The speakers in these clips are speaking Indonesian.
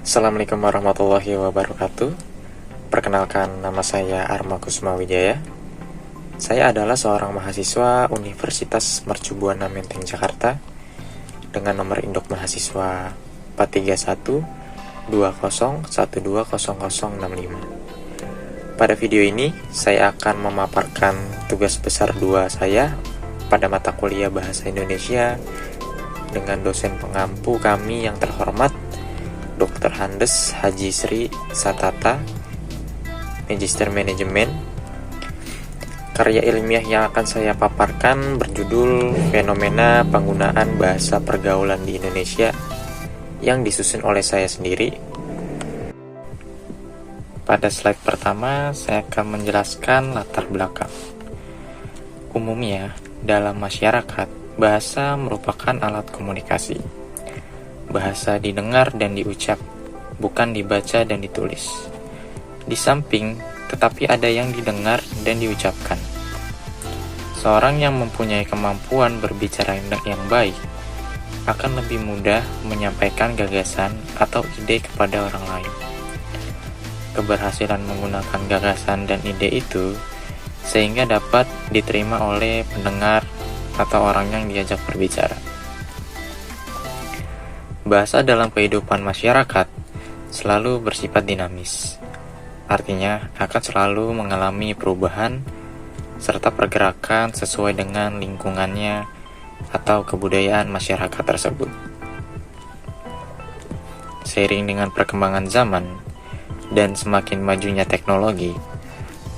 Assalamualaikum warahmatullahi wabarakatuh. Perkenalkan, nama saya Arma Kusuma Wijaya. Saya adalah seorang mahasiswa Universitas Mercu Buana Menteng, Jakarta, dengan nomor induk mahasiswa 43120120065. Pada video ini, saya akan memaparkan tugas besar 2 saya pada mata kuliah Bahasa Indonesia dengan dosen pengampu kami yang terhormat, Dr. Handes Haji Sri Satata, Magister Manajemen. Karya ilmiah yang akan saya paparkan berjudul Fenomena Penggunaan Bahasa Pergaulan di Indonesia, yang disusun oleh saya sendiri. Pada slide pertama, saya akan menjelaskan latar belakang. Umumnya, dalam masyarakat, bahasa merupakan alat komunikasi. Bahasa didengar dan diucap, bukan dibaca dan ditulis. Di samping, tetapi ada yang didengar dan diucapkan. Seorang yang mempunyai kemampuan berbicara yang baik akan lebih mudah menyampaikan gagasan atau ide kepada orang lain. Keberhasilan menggunakan gagasan dan ide itu sehingga dapat diterima oleh pendengar atau orang yang diajak berbicara. Bahasa dalam kehidupan masyarakat selalu bersifat dinamis. Artinya, akan selalu mengalami perubahan serta pergerakan sesuai dengan lingkungannya atau kebudayaan masyarakat tersebut. Seiring dengan perkembangan zaman dan semakin majunya teknologi,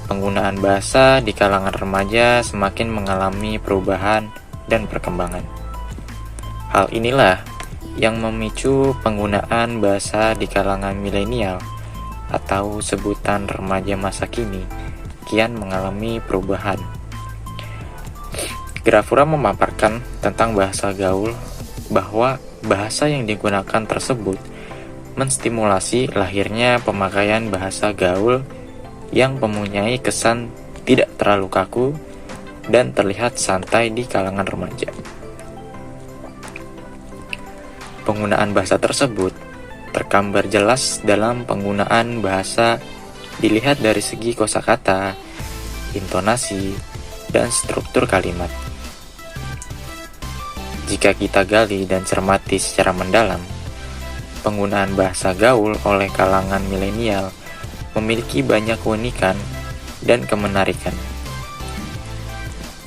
penggunaan bahasa di kalangan remaja semakin mengalami perubahan dan perkembangan. Hal inilah yang memicu penggunaan bahasa di kalangan milenial atau sebutan remaja masa kini kian mengalami perubahan. Grafura memaparkan tentang bahasa gaul bahwa bahasa yang digunakan tersebut menstimulasi lahirnya pemakaian bahasa gaul yang mempunyai kesan tidak terlalu kaku dan terlihat santai di kalangan remaja. Penggunaan bahasa tersebut tergambar jelas dalam penggunaan bahasa dilihat dari segi kosakata, intonasi, dan struktur kalimat. Jika kita gali dan cermati secara mendalam, penggunaan bahasa gaul oleh kalangan milenial memiliki banyak keunikan dan kemenarikan.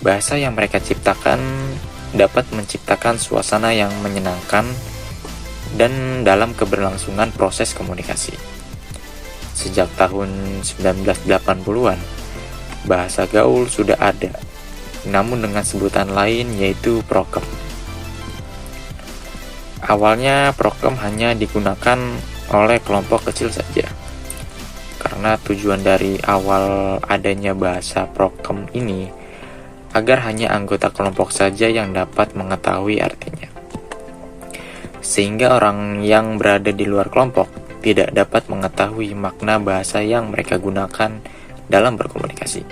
Bahasa yang mereka ciptakan dapat menciptakan suasana yang menyenangkan dan dalam keberlangsungan proses komunikasi. Sejak tahun 1980-an, bahasa gaul sudah ada, namun dengan sebutan lain yaitu prokem. Awalnya prokem hanya digunakan oleh kelompok kecil saja, karena tujuan dari awal adanya bahasa prokem ini agar hanya anggota kelompok saja yang dapat mengetahui artinya, sehingga orang yang berada di luar kelompok tidak dapat mengetahui makna bahasa yang mereka gunakan dalam berkomunikasi.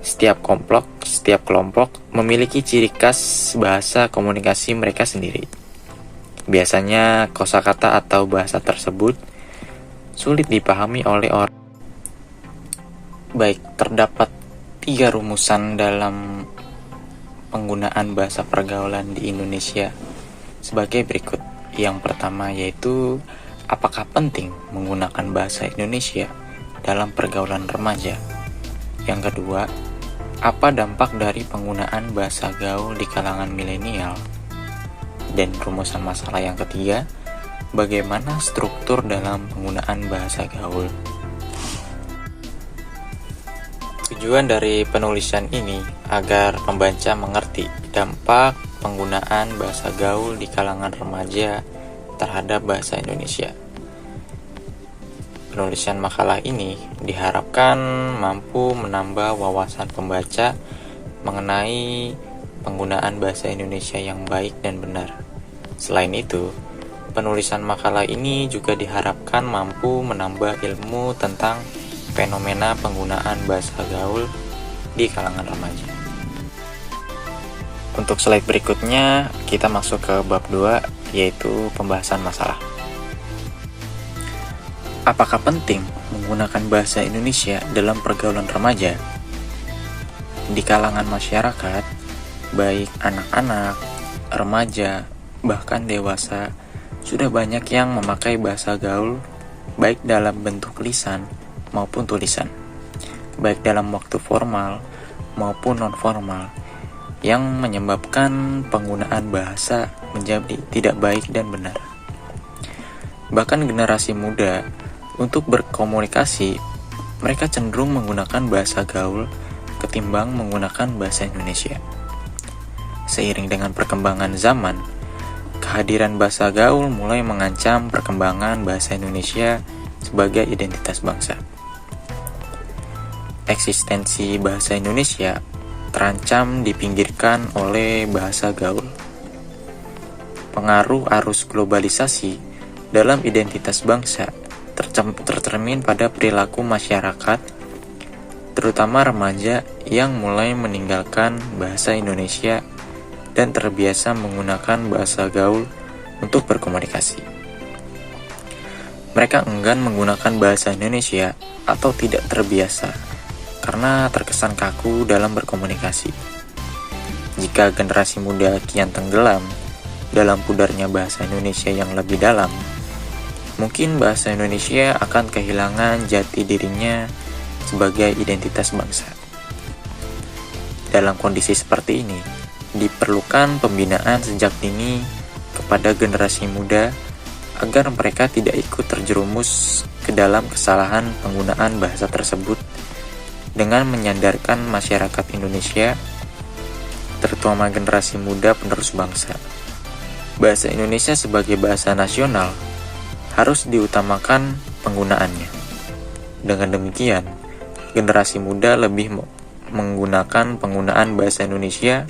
Setiap kelompok memiliki ciri khas bahasa komunikasi mereka sendiri. Biasanya kosakata atau bahasa tersebut sulit dipahami oleh orang. Baik, terdapat 3 rumusan dalam penggunaan bahasa pergaulan di Indonesia sebagai berikut. Yang pertama yaitu, apakah penting menggunakan bahasa Indonesia dalam pergaulan remaja? Yang kedua, apa dampak dari penggunaan bahasa gaul di kalangan milenial? Dan rumusan masalah yang ketiga, bagaimana struktur dalam penggunaan bahasa gaul? Tujuan dari penulisan ini agar pembaca mengerti dampak penggunaan bahasa gaul di kalangan remaja terhadap bahasa Indonesia. Penulisan makalah ini diharapkan mampu menambah wawasan pembaca mengenai penggunaan bahasa Indonesia yang baik dan benar. Selain itu, penulisan makalah ini juga diharapkan mampu menambah ilmu tentang fenomena penggunaan bahasa gaul di kalangan remaja. Untuk slide berikutnya, kita masuk ke bab 2, yaitu pembahasan masalah. Apakah penting menggunakan bahasa Indonesia dalam pergaulan remaja? Di kalangan masyarakat, baik anak-anak, remaja, bahkan dewasa, sudah banyak yang memakai bahasa gaul, baik dalam bentuk lisan maupun tulisan, baik dalam waktu formal maupun non-formal, yang menyebabkan penggunaan bahasa menjadi tidak baik dan benar. Bahkan generasi muda, untuk berkomunikasi, mereka cenderung menggunakan bahasa gaul ketimbang menggunakan bahasa Indonesia. Seiring dengan perkembangan zaman, kehadiran bahasa gaul mulai mengancam perkembangan bahasa Indonesia sebagai identitas bangsa. Eksistensi bahasa Indonesia terancam dipinggirkan oleh bahasa gaul. Pengaruh arus globalisasi dalam identitas bangsa tercermin pada perilaku masyarakat, terutama remaja yang mulai meninggalkan bahasa Indonesia dan terbiasa menggunakan bahasa gaul untuk berkomunikasi. Mereka enggan menggunakan bahasa Indonesia atau tidak terbiasa karena terkesan kaku dalam berkomunikasi. Jika generasi muda kian tenggelam dalam pudarnya bahasa Indonesia yang lebih dalam, mungkin bahasa Indonesia akan kehilangan jati dirinya sebagai identitas bangsa. Dalam kondisi seperti ini, diperlukan pembinaan sejak dini kepada generasi muda agar mereka tidak ikut terjerumus ke dalam kesalahan penggunaan bahasa tersebut, dengan menyadarkan masyarakat Indonesia, terutama generasi muda penerus bangsa, bahasa Indonesia sebagai bahasa nasional harus diutamakan penggunaannya. Dengan demikian, generasi muda lebih menggunakan penggunaan bahasa Indonesia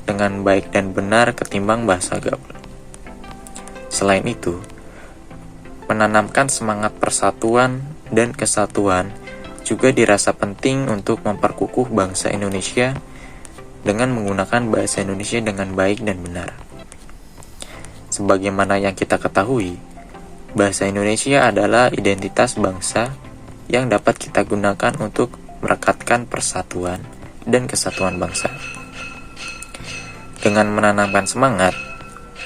dengan baik dan benar ketimbang bahasa gaul. Selain itu, menanamkan semangat persatuan dan kesatuan juga dirasa penting untuk memperkukuh bangsa Indonesia dengan menggunakan bahasa Indonesia dengan baik dan benar. Sebagaimana yang kita ketahui, bahasa Indonesia adalah identitas bangsa yang dapat kita gunakan untuk merekatkan persatuan dan kesatuan bangsa. Dengan menanamkan semangat,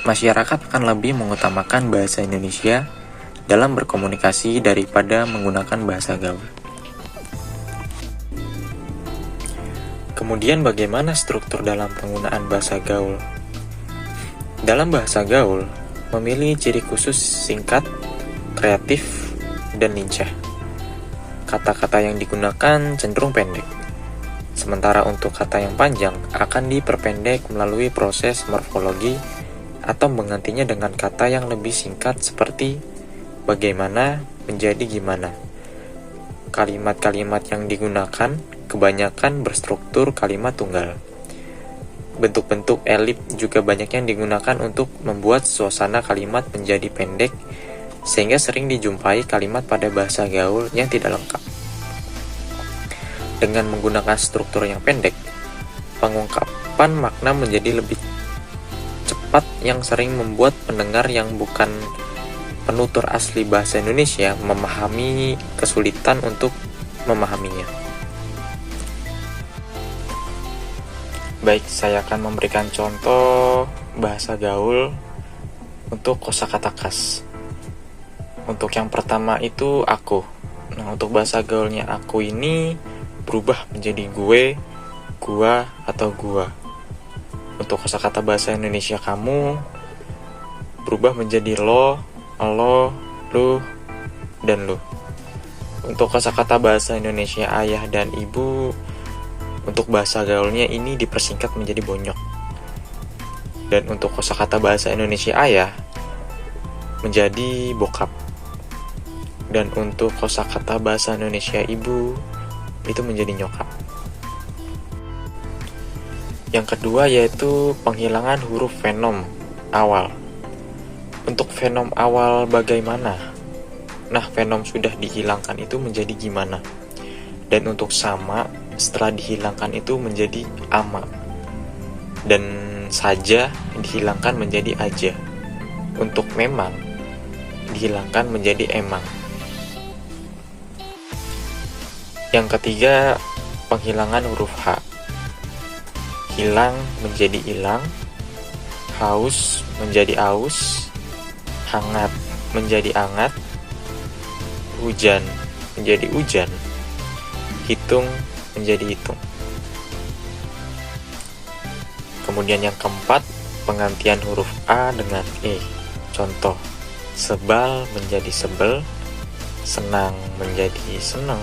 masyarakat akan lebih mengutamakan bahasa Indonesia dalam berkomunikasi daripada menggunakan bahasa gaul. Kemudian bagaimana struktur dalam penggunaan bahasa gaul? Dalam bahasa gaul, memilih ciri khusus singkat, kreatif, dan lincah. Kata-kata yang digunakan cenderung pendek. Sementara untuk kata yang panjang akan diperpendek melalui proses morfologi atau menggantinya dengan kata yang lebih singkat seperti bagaimana menjadi gimana. Kalimat-kalimat yang digunakan kebanyakan berstruktur kalimat tunggal. Bentuk-bentuk elip juga banyak yang digunakan untuk membuat suasana kalimat menjadi pendek, sehingga sering dijumpai kalimat pada bahasa gaul yang tidak lengkap. Dengan menggunakan struktur yang pendek, pengungkapan makna menjadi lebih cepat yang sering membuat pendengar yang bukan penutur asli bahasa Indonesia memahami kesulitan untuk memahaminya. Baik, saya akan memberikan contoh bahasa gaul untuk kosakata khas. Untuk yang pertama itu aku. Nah, untuk bahasa gaulnya aku ini berubah menjadi gue, gua, atau gua. Untuk kosakata bahasa Indonesia kamu berubah menjadi lo, lu, dan lu. Untuk kosakata bahasa Indonesia ayah dan ibu, untuk bahasa gaulnya ini dipersingkat menjadi bonyok. Dan untuk kosakata bahasa Indonesia ayah menjadi bokap. Dan untuk kosakata bahasa Indonesia ibu itu menjadi nyokap. Yang kedua yaitu penghilangan huruf fenom awal. Untuk fenom awal bagaimana? Nah, fenom sudah dihilangkan itu menjadi gimana? Dan untuk sama setelah dihilangkan itu menjadi ama. Dan saja dihilangkan menjadi aja. Untuk memang dihilangkan menjadi emang. Yang ketiga, penghilangan huruf H. Hilang menjadi hilang, haus menjadi aus, hangat menjadi angat, hujan menjadi hujan, hitung menjadi hitung. Kemudian yang keempat, penggantian huruf A dengan E. Contoh, sebal menjadi sebel, senang menjadi senang,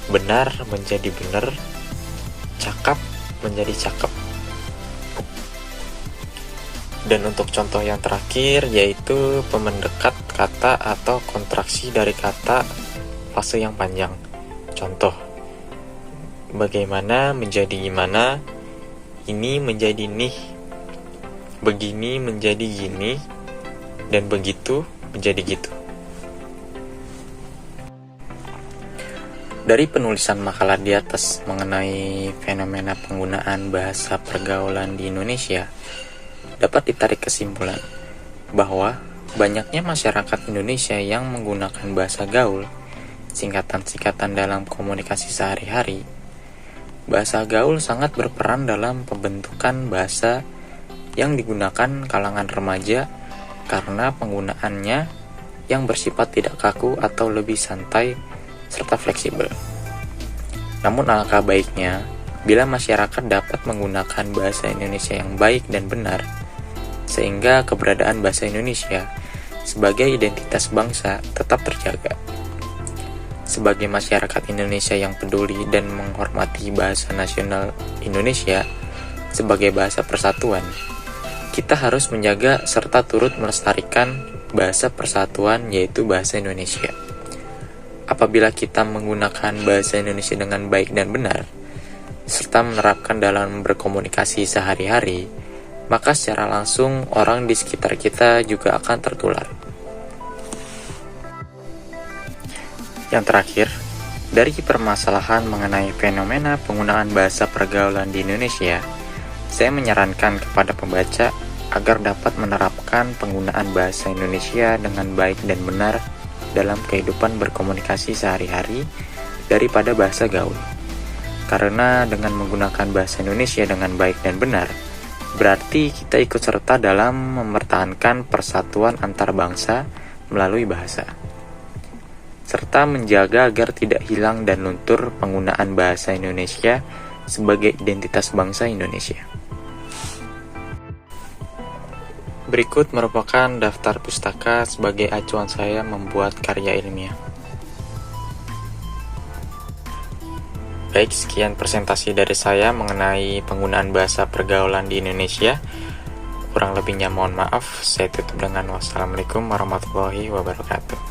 benar menjadi benar, cakap menjadi cakep. Dan untuk contoh yang terakhir yaitu pemendekat kata atau kontraksi dari kata fase yang panjang. Contoh, bagaimana menjadi gimana, ini menjadi nih, begini menjadi gini, dan begitu menjadi gitu. Dari penulisan makalah di atas mengenai fenomena penggunaan bahasa pergaulan di Indonesia, dapat ditarik kesimpulan bahwa banyaknya masyarakat Indonesia yang menggunakan bahasa gaul, singkatan-singkatan dalam komunikasi sehari-hari. Bahasa gaul sangat berperan dalam pembentukan bahasa yang digunakan kalangan remaja karena penggunaannya yang bersifat tidak kaku atau lebih santai serta fleksibel. Namun alangkah baiknya bila masyarakat dapat menggunakan bahasa Indonesia yang baik dan benar, sehingga keberadaan bahasa Indonesia sebagai identitas bangsa tetap terjaga. Sebagai masyarakat Indonesia yang peduli dan menghormati bahasa nasional Indonesia sebagai bahasa persatuan, kita harus menjaga serta turut melestarikan bahasa persatuan yaitu bahasa Indonesia. Apabila kita menggunakan bahasa Indonesia dengan baik dan benar, serta menerapkan dalam berkomunikasi sehari-hari, maka secara langsung orang di sekitar kita juga akan tertular. Yang terakhir, dari permasalahan mengenai fenomena penggunaan bahasa pergaulan di Indonesia, saya menyarankan kepada pembaca agar dapat menerapkan penggunaan bahasa Indonesia dengan baik dan benar dalam kehidupan berkomunikasi sehari-hari daripada bahasa gaul. Karena dengan menggunakan bahasa Indonesia dengan baik dan benar, berarti kita ikut serta dalam mempertahankan persatuan antar bangsa melalui bahasa, serta menjaga agar tidak hilang dan luntur penggunaan bahasa Indonesia sebagai identitas bangsa Indonesia. Berikut merupakan daftar pustaka sebagai acuan saya membuat karya ilmiah. Baik, sekian presentasi dari saya mengenai penggunaan bahasa pergaulan di Indonesia. Kurang lebihnya mohon maaf. Saya tutup dengan wassalamualaikum warahmatullahi wabarakatuh.